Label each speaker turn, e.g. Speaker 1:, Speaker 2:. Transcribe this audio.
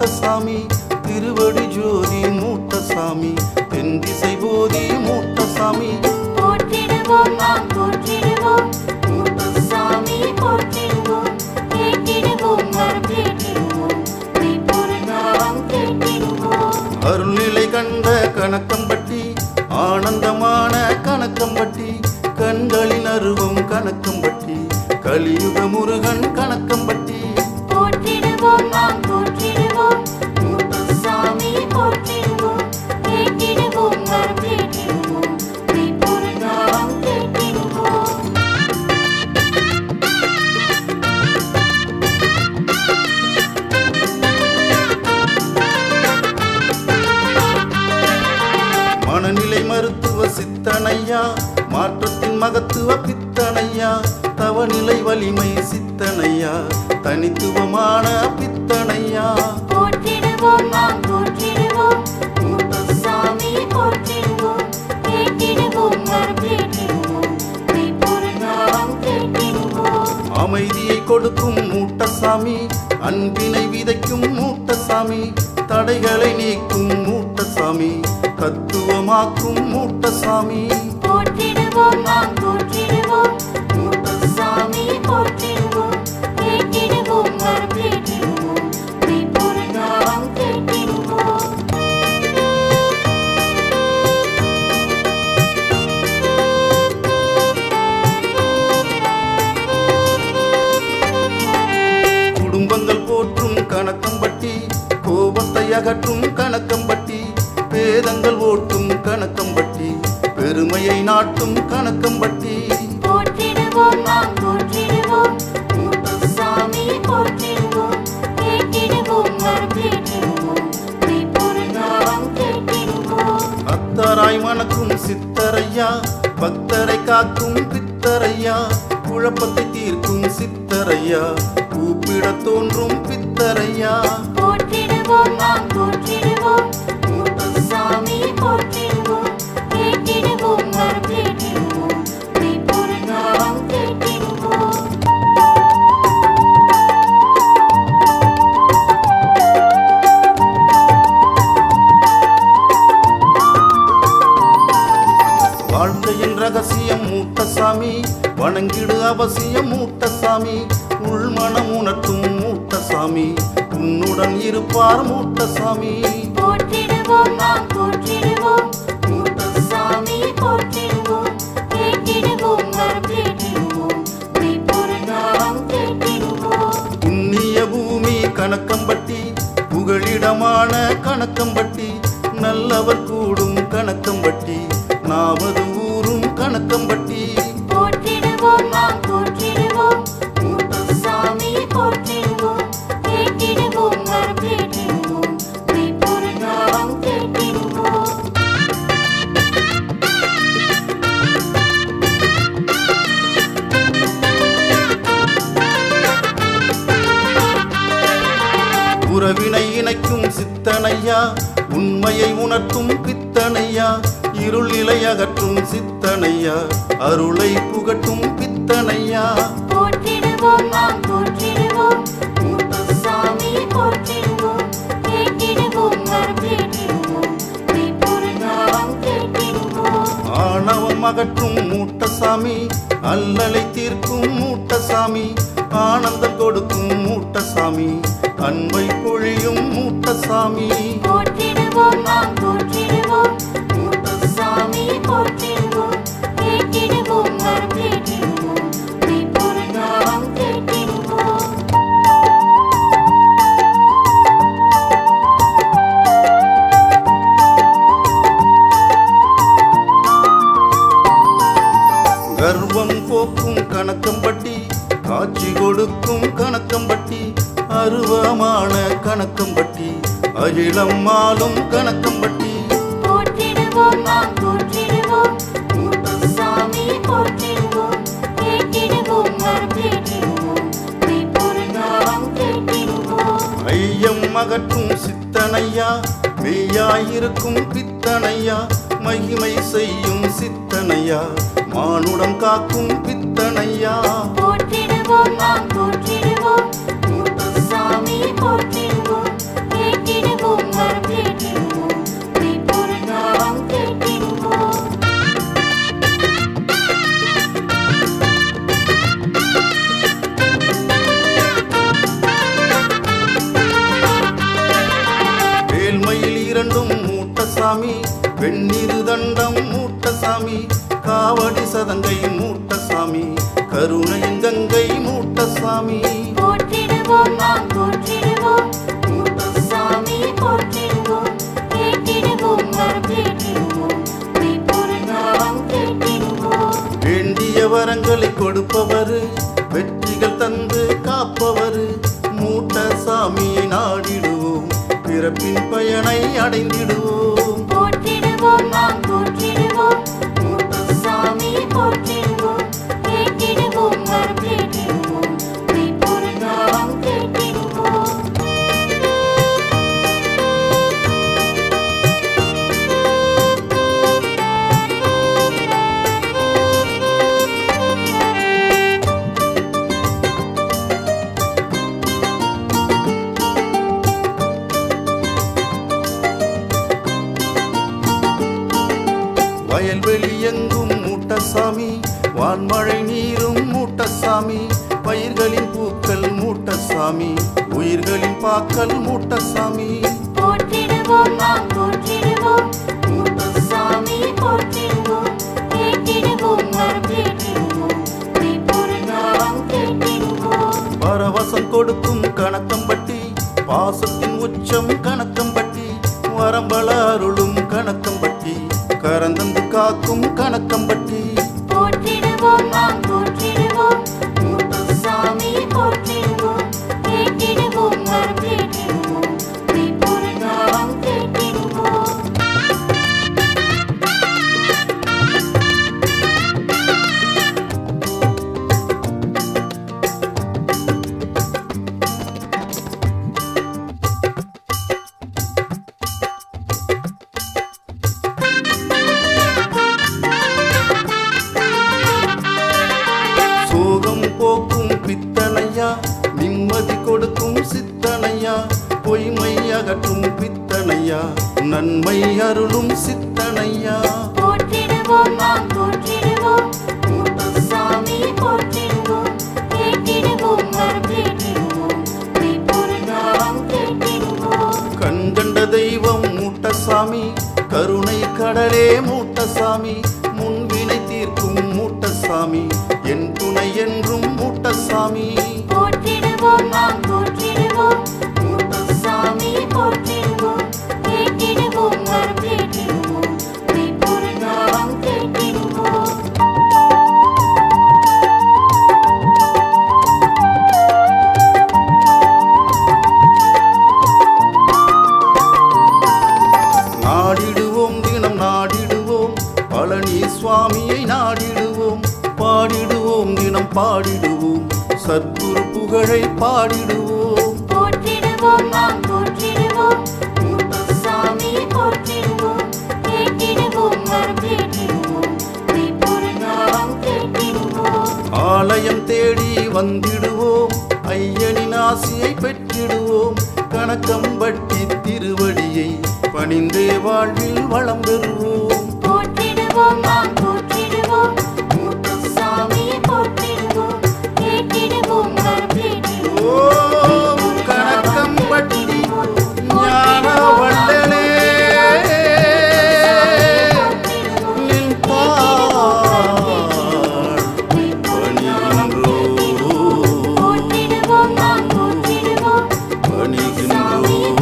Speaker 1: மூட்டசாமி, திருவடி ஜோதி மூட்டசாமி, தென் திசை போதி மூட்டசாமி.
Speaker 2: போற்றிடுவோம் நாம் போற்றிடுவோம், மூட்டசாமி போற்றிடுவோம், கேட்டிடுவோம் நாம் கேட்டிடுவோம், மெய்ப்பொருளாம் கேட்டிடுவோம்.
Speaker 1: அருள்நிலை கண்ட கணக்கம்பட்டி, ஆனந்தமான கணக்கம்பட்டி, கண்களின் அருவம் கணக்கம்பட்டி, கலியுக முருகன் கணக்கம்பட்டி.
Speaker 2: போற்றிடுவோம் நாம் போற்றிடுவோம், மூட்டசாமி போற்றிடுவோம், கேட்டிடுவோம் நாம் கேட்டிடுவோம், மெய்ப்பொருளாம் கேட்டிடுவோம்.
Speaker 1: மனநிலை மருத்துவ சித்தனையா, மாற்றத்தின் மகத்துவ பித்தனையா, தவநிலை வலிமை சித்தனையா, தனித்துவமான பித்தனையா.
Speaker 2: போற்றிடுவோம் நாம் போற்றிடுவோம், மூட்டசாமி போற்றிடுவோம், கேட்டிடுவோம் நாம் கேட்டிடுவோம், மெய்ப்பொருளாம் கேட்டிடுவோம்.
Speaker 1: அமைதியை கொடுக்கும் மூட்டசாமி, அன்பினை விதைக்கும் மூட்டசாமி, தடைகளை நீக்கும் மூட்டசாமி, தத்துவமாக்கும் மூட்டசாமி.
Speaker 2: போற்றிடுவோம் நாம் போற்றிடுவோம், மூட்டசாமி போற்றிடுவோம், கேட்டிடுவோம் நாம் கேட்டிடுவோம், மெய்ப்பொருளாம் கேட்டிடுவோம்.
Speaker 1: குடும்பங்கள் போற்றும் கணக்கம்பட்டி, கோபத்தை அகற்றும் கணக்கம்பட்டி, பேதங்கள் ஓட்டும் கணக்கம்பட்டி, பெருமையை நாட்டும் கணக்கம்பட்டி.
Speaker 2: போற்றிடுவோம் நாம் போற்றிடுவோம், மூட்டசாமி போற்றிடுவோம், கேட்டிடுவோம் நாம் கேட்டிடுவோம், மெய்ப்பொருளாம் கேட்டிடுவோம்.
Speaker 1: அத்தராய் மணக்கும் சித்தரையா, பக்தரை காக்கும் பித்தரையா, குழப்பத்தை தீர்க்கும் சித்தரையா, கூப்பிட தோன்றும் பித்தரையா.
Speaker 2: போற்றிடுவோம் நாம் போற்றிடுவோம், மூட்டசாமி போற்றிடுவோம், கேட்டிடுவோம் நாம் கேட்டிடுவோம், மெய்ப்பொருளாம் கேட்டிடுவோம்.
Speaker 1: வாழ்க்கையின் ரகசியம் மூட்டசாமி, வணங்கிடு அவசியம் மூட்டசாமி, உள்மனம் உணர்த்தும் மூட்டசாமி, உன்னுடன் இருப்பார் மூட்டசாமி.
Speaker 2: போற்றிடுவோம் நாம் போற்றிடுவோம், மூட்டசாமி போற்றிடுவோம், கேட்டிடுவோம் நாம் கேட்டிடுவோம், மெய்ப்பொருளாம் கேட்டிடுவோம்.
Speaker 1: புண்ணிய பூமி கணக்கம்பட்டி, புகழிடமான கணக்கம்பட்டி, நல்லவர் கூடும் கணக்கம்பட்டி, நாவது ஊரும் கணக்கம்பட்டி.
Speaker 2: போற்றிடுவோம் நாம் போற்றிடுவோம், மூட்டசாமி போற்றிடுவோம், கேட்டிடுவோம் நாம் கேட்டிடுவோம், மெய்ப்பொருளாம் கேட்டிடுவோம்.
Speaker 1: உறவினை இணைக்கும் சித்தனையா, உண்மையை உணர்த்தும் பித்தனையா, இருள் நிலை அகற்றும் சித்தனையா, அருளை புகட்டும் பித்தனையா.
Speaker 2: போற்றிடுவோம் நாம் போற்றிடுவோம், மூட்டசாமி போற்றிடுவோம், கேட்டிடுவோம் நாம் கேட்டிடுவோம், மெய்ப்பொருளாம் கேட்டிடுவோம்.
Speaker 1: ஆணவம் அகற்றும் மூட்டசாமி, அல்லலை தீர்க்கும் மூட்டசாமி, ஆனந்தம் கொடுக்கும் மூட்டசாமி, அன்பை பொழியும் மூட்டசாமி.
Speaker 2: போற்றிடுவோம் நாம் போற்றிடுவோம், மூட்டசாமி போற்றிடுவோம், கேட்டிடுவோம் நாம் கேட்டிடுவோம், மெய்ப்பொருளாம் கேட்டிடுவோம்.
Speaker 1: கர்வம் போக்கும் கணக்கம்பட்டி, காட்சி கொடுக்கும் கணக்கம்பட்டி, அருவமான கணக்கம்பட்டி, அகிலம் ஆளும் கணக்கம்பட்டி.
Speaker 2: போற்றிடுவோம் நாம் போற்றிடுவோம், மூட்டசாமி போற்றிடுவோம், கேட்டிடுவோம் நாம் கேட்டிடுவோம், மெய்ப்பொருளாம் கேட்டிடுவோம்.
Speaker 1: ஐயம் அகற்றும் சித்தனையா, மெய்யாயிருக்கும் பித்தனையா, மகிமை செய்யும் சித்தனையா, மானுடம் காக்கும் பித்தனையா.
Speaker 2: போற்றிடுவோம் நாம் போற்றிடுவோம், மூட்டசாமி போற்றிடுவோம்,
Speaker 1: 12 மூட்டசாமி, வெண்ணிரு தண்டம் மூட்டசாமி, காவடி சதங்கை மூட்டசாமி, கருணையின் கங்கை மூட்டசாமி.
Speaker 2: போற்றிடுவோம் நாம் போற்றிடுவோம் மூட்டசாமி போற்றிடுவோம், கேட்டிடுவோம் வரம் கேட்டிடுவோம், மெய்ப்பொருளாம் கேட்டிடுவோம்.
Speaker 1: வேண்டிய வரங்களை கொடுப்பவர், வெற்றிகள் தந்து காப்பவர், மூட்டசாமியை நாடிடுவோம், பிறப்பின் பயனை அடைந்திடுவோம்.
Speaker 2: போற்றிடுவோம் நாம் போற்றிடுவோம் மூட்டசாமி போற்றிடுவோம், கேட்டிடுவோம் வரம் கேட்டிடுவோம், மெய்ப்பொருளாம் கேட்டிடுவோம்.
Speaker 1: வயல்வெளி எங்கும் மூட்டசாமி, வான்மழை நீரும் மூட்டசாமி, பயிர்களின் பூக்கள் மூட்டசாமி, உயிர்களின் பாக்கள் மூட்டசாமி.
Speaker 2: போற்றிடுவோம் நாம் போற்றிடுவோம் மூட்டசாமி போற்றிடுவோம், கேட்டிடுவோம் வரம் கேட்டிடுவோம், மெய்ப்பொருளாம் கேட்டிடுவோம்.
Speaker 1: பரவசம் கொடுக்கும் கணக்கம்பட்டி, பாசத்தின் உச்சம் கணக்கம்பட்டி, வரம்பல அருளும் கணக்கம்பட்டி, கரந்தந்து காக்கும் கணக்கம்பட்டி.
Speaker 2: போற்றிடுவோம் நாம் போற்றிடுவோம் மூட்டசாமி போற்றிடுவோம், கேட்டிடுவோம் வரம் கேட்டிடுவோம், மெய்ப்பொருளாம் கேட்டிடுவோம்.
Speaker 1: சோகம் போக்கும் பித்தனையா, நிம்மதி கொடுக்கும் சித்தனையா, பொய்மை அகற்றும் பித்தனையா, நன்மை அருளும் சித்தனையா.
Speaker 2: போற்றிடுவோம் நாம் போற்றிடுவோம் மூட்டசாமி போற்றிடுவோம், கேட்டிடுவோம் வரம் கேட்டிடுவோம், மெய்ப்பொருளாம் கேட்டிடுவோம்.
Speaker 1: கண்கண்ட தெய்வம் மூட்டசாமி, கருணை கடலே மூட்டசாமி, முன்வினை தீர்க்கும் மூட்டசாமி, என் துணை என்றும் மூட்டசாமி.
Speaker 2: போற்றிடுவோம் நாம் போற்றிடுவோம் மூட்டசாமி போற்றிடுவோம், கேட்டிடுவோம் வரம் கேட்டிடுவோம், மெய்ப்பொருளாம் கேட்டிடுவோம்.
Speaker 1: நாடிடுவோம் தினம் நாடிடுவோம், பழனி சுவாமியை நாடிடுவோம், பாடிடுவோம் தினம் பாடிடுவோம், சத்குரு புகழை பாடிடுவோம்.
Speaker 2: போற்றிடுவோம் நாம் போற்றிடுவோம் மூட்டசாமி போற்றிடுவோம், கேட்டிடுவோம் வரம் கேட்டிடுவோம், மெய்ப்பொருளாம் கேட்டிடுவோம்.
Speaker 1: ஆலயம் தேடி வந்திடுவோம், ஐயனின் ஆசியை பெற்றிடுவோம், கணக்கம்பட்டி திருவடியை பணிந்தே வாழ்வில் வளம் பெறுவோம்.
Speaker 2: போற்றிடுவோம் நாம் போற்றிடுவோம் மூட்டசாமி போற்றிடுவோம், கேட்டிடுவோம் வரம் கேட்டிடுவோம்,
Speaker 1: ஓம் கணக்கம்பட்டி ஞான வள்ளலே, நின் தாள் பணிகின்றோம்,
Speaker 2: போற்றிடுவோம் நாம் போற்றிடுவோம்
Speaker 1: பணிகின்றோம்.